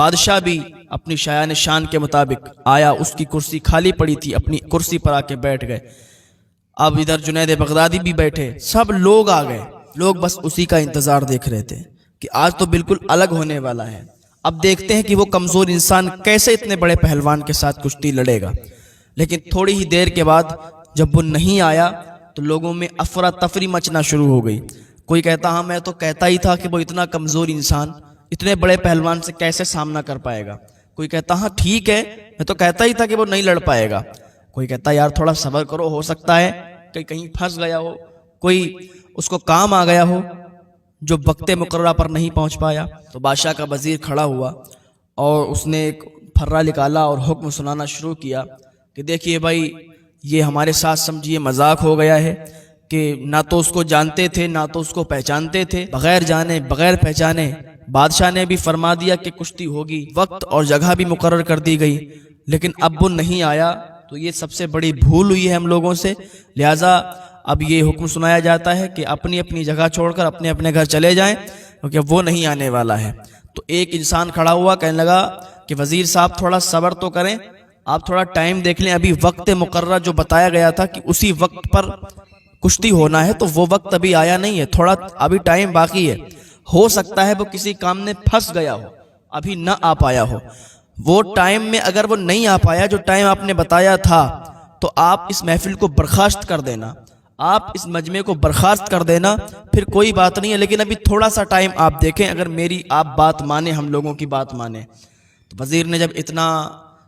بادشاہ بھی اپنی شایان شان کے مطابق آیا، اس کی کرسی خالی پڑی تھی، اپنی کرسی پر آ کے بیٹھ گئے۔ اب ادھر جنید بغدادی بھی بیٹھے، سب لوگ آ گئے، لوگ بس اسی کا انتظار دیکھ رہے تھے کہ آج تو بالکل الگ ہونے والا ہے۔ اب دیکھتے ہیں کہ وہ کمزور انسان کیسے اتنے بڑے پہلوان کے ساتھ کشتی لڑے گا۔ لیکن تھوڑی ہی دیر کے بعد جب وہ نہیں آیا تو لوگوں میں افراتفری مچنا شروع ہو گئی۔ کوئی کہتا ہاں میں تو کہتا ہی تھا کہ وہ اتنا کمزور انسان اتنے بڑے پہلوان سے کیسے سامنا کر پائے گا۔ کوئی کہتا ہاں ٹھیک ہے، میں تو کہتا ہی تھا کہ وہ نہیں لڑ پائے گا۔ کوئی کہتا یار تھوڑا صبر کرو، ہو سکتا ہے کہ کہیں پھنس گیا ہو، کوئی اس کو کام آ گیا ہو جو وقت مقررہ پر نہیں پہنچ پایا۔ تو بادشاہ کا وزیر کھڑا ہوا اور اس نے ایک پھرا نکالا اور حکم سنانا شروع کیا کہ دیکھیے بھائی، یہ ہمارے ساتھ سمجھیے مذاق ہو گیا ہے کہ نہ تو اس کو جانتے تھے نہ تو اس کو پہچانتے تھے، بغیر جانے بغیر پہچانے بادشاہ نے بھی فرما دیا کہ کشتی ہوگی، وقت اور جگہ بھی مقرر کر دی گئی، لیکن اب وہ نہیں آیا تو یہ سب سے بڑی بھول ہوئی ہے ہم لوگوں سے۔ لہٰذا اب یہ حکم سنایا جاتا ہے کہ اپنی اپنی جگہ چھوڑ کر اپنے اپنے گھر چلے جائیں کیونکہ وہ نہیں آنے والا ہے۔ تو ایک انسان کھڑا ہوا کہنے لگا کہ وزیر صاحب تھوڑا صبر تو کریں، آپ تھوڑا ٹائم دیکھ لیں، ابھی وقت مقررہ جو بتایا گیا تھا کہ اسی وقت پر کشتی ہونا ہے تو وہ وقت ابھی آیا نہیں ہے، تھوڑا ابھی ٹائم باقی ہے، ہو سکتا ہے وہ کسی کام میں پھنس گیا ہو، ابھی نہ آ پایا ہو۔ وہ ٹائم میں اگر وہ نہیں آ پایا جو ٹائم آپ نے بتایا تھا تو آپ اس محفل کو برخاست کر دینا، آپ اس مجمع کو برخاست کر دینا، پھر کوئی بات نہیں ہے، لیکن ابھی تھوڑا سا ٹائم آپ دیکھیں، اگر میری آپ بات مانیں، ہم لوگوں کی بات مانیں۔ تو وزیر نے جب اتنا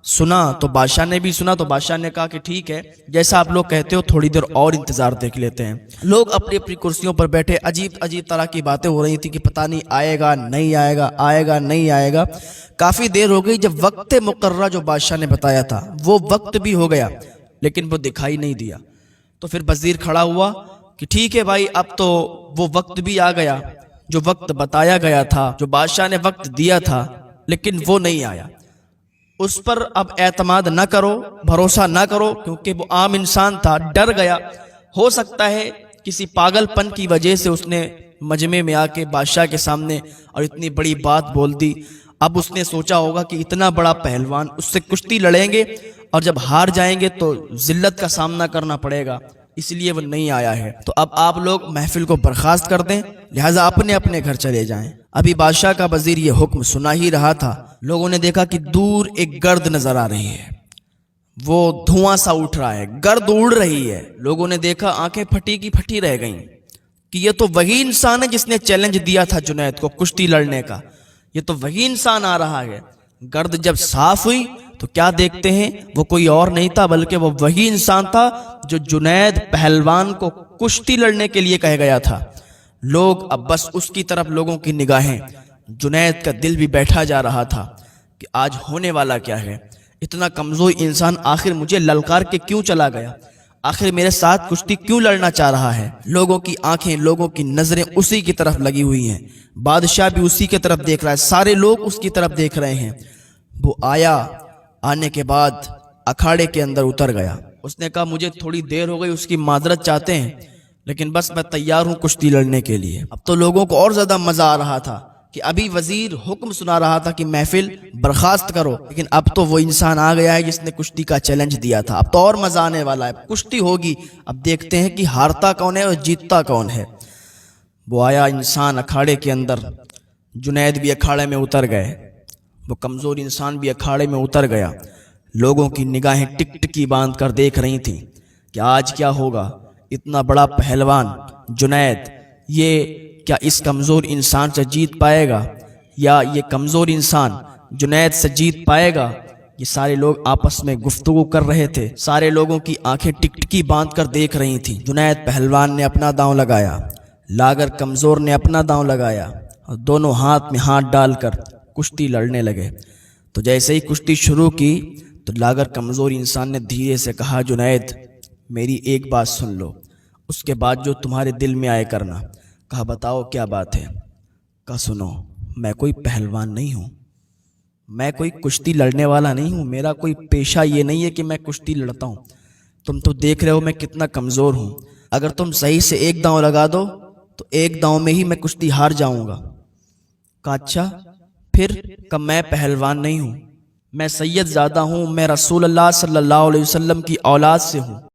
سنا تو بادشاہ نے بھی سنا، تو بادشاہ نے کہا کہ ٹھیک ہے، جیسا آپ لوگ کہتے ہو تھوڑی دیر اور انتظار دیکھ لیتے ہیں۔ لوگ اپنی اپنی کرسیوں پر بیٹھے، عجیب عجیب طرح کی باتیں ہو رہی تھی کہ پتہ نہیں آئے گا نہیں آئے گا، آئے گا نہیں آئے گا۔ کافی دیر ہو گئی، جب وقت مقررہ جو بادشاہ نے بتایا تھا وہ وقت بھی ہو گیا لیکن وہ دکھائی نہیں دیا۔ تو پھر وزیر کھڑا ہوا کہ ٹھیک ہے بھائی، اب تو وہ وقت بھی آ گیا جو وقت بتایا گیا تھا، جو بادشاہ نے وقت دیا تھا، لیکن وہ نہیں آیا۔ اس پر اب اعتماد نہ کرو، بھروسہ نہ کرو، کیونکہ وہ عام انسان تھا، ڈر گیا۔ ہو سکتا ہے کسی پاگل پن کی وجہ سے اس نے مجمع میں آ کے بادشاہ کے سامنے اور اتنی بڑی بات بول دی۔ اب اس نے سوچا ہوگا کہ اتنا بڑا پہلوان، اس سے کشتی لڑیں گے اور جب ہار جائیں گے تو ذلت کا سامنا کرنا پڑے گا، اس لیے وہ نہیں آیا ہے۔ تو اب آپ لوگ محفل کو برخاست کر دیں، لہٰذا اپنے اپنے گھر چلے جائیں۔ ابھی بادشاہ کا وزیر یہ حکم سنا ہی رہا تھا، لوگوں نے دیکھا کہ دور ایک گرد نظر آ رہی ہے، وہ دھواں سا اٹھ رہا ہے، گرد اڑ رہی ہے۔ لوگوں نے دیکھا، آنکھیں پھٹی کی پھٹی رہ گئیں کہ یہ تو وہی انسان ہے جس نے چیلنج دیا تھا جنید کو کشتی لڑنے کا، یہ تو وہی انسان آ رہا ہے۔ گرد جب صاف ہوئی تو کیا دیکھتے ہیں، وہ کوئی اور نہیں تھا بلکہ وہ وہی انسان تھا جو جنید پہلوان کو کشتی لڑنے کے لیے کہہ گیا تھا۔ لوگ اب بس اس کی طرف لوگوں کی نگاہیں، جنید کا دل بھی بیٹھا جا رہا تھا کہ آج ہونے والا کیا ہے، اتنا کمزور انسان آخر مجھے للکار کے کیوں چلا گیا، آخر میرے ساتھ کشتی کیوں لڑنا چاہ رہا ہے۔ لوگوں کی آنکھیں، لوگوں کی نظریں اسی کی طرف لگی ہوئی ہیں، بادشاہ بھی اسی کی طرف دیکھ رہا ہے، سارے لوگ اس کی طرف دیکھ رہے ہیں۔ وہ آیا، آنے کے بعد اکھاڑے کے اندر اتر گیا۔ اس نے کہا مجھے تھوڑی دیر ہو گئی، اس کی معذرت چاہتے ہیں، لیکن بس میں تیار ہوں کشتی لڑنے کے لیے۔ اب تو لوگوں کو اور زیادہ مزہ آ رہا تھا کہ ابھی وزیر حکم سنا رہا تھا کہ محفل برخاست کرو، لیکن اب تو وہ انسان آ گیا ہے جس نے کشتی کا چیلنج دیا تھا، اب تو اور مزہ آنے والا ہے، کشتی ہوگی۔ اب دیکھتے ہیں کہ ہارتا کون ہے اور جیتتا کون ہے۔ وہ آیا انسان اکھاڑے کے اندر، جنید بھی اکھاڑے میں اتر گئے، وہ کمزور انسان بھی اکھاڑے میں اتر گیا۔ لوگوں کی نگاہیں ٹک ٹکی باندھ کر دیکھ رہی تھیں کہ آج کیا ہوگا، اتنا بڑا پہلوان جنید، یہ کیا اس کمزور انسان سے جیت پائے گا، یا یہ کمزور انسان جنید سے جیت پائے گا۔ یہ سارے لوگ آپس میں گفتگو کر رہے تھے، سارے لوگوں کی آنکھیں ٹک ٹکی باندھ کر دیکھ رہی تھیں۔ جنید پہلوان نے اپنا داؤں لگایا، لاگر کمزور نے اپنا داؤں لگایا، اور دونوں ہاتھ میں ہاتھ ڈال کر کشتی لڑنے لگے۔ تو جیسے ہی کشتی شروع کی تو لاگر کمزور انسان نے دھیرے سے کہا جنید میری ایک بات سن لو، اس کے بعد جو تمہارے دل میں آئے کرنا۔ کہا بتاؤ کیا بات ہے۔ کہا سنو، میں کوئی پہلوان نہیں ہوں، میں کوئی کشتی لڑنے والا نہیں ہوں، میرا کوئی پیشہ یہ نہیں ہے کہ میں کشتی لڑتا ہوں، تم تو دیکھ رہے ہو میں کتنا کمزور ہوں، اگر تم صحیح سے ایک داؤں لگا دو تو ایک داؤں میں ہی میں کشتی ہار جاؤں گا۔ کہا اچھا پھر کہ میں پہلوان نہیں ہوں، میں سید زادہ ہوں، میں رسول اللہ صلی اللہ علیہ وسلم کی اولاد سے ہوں۔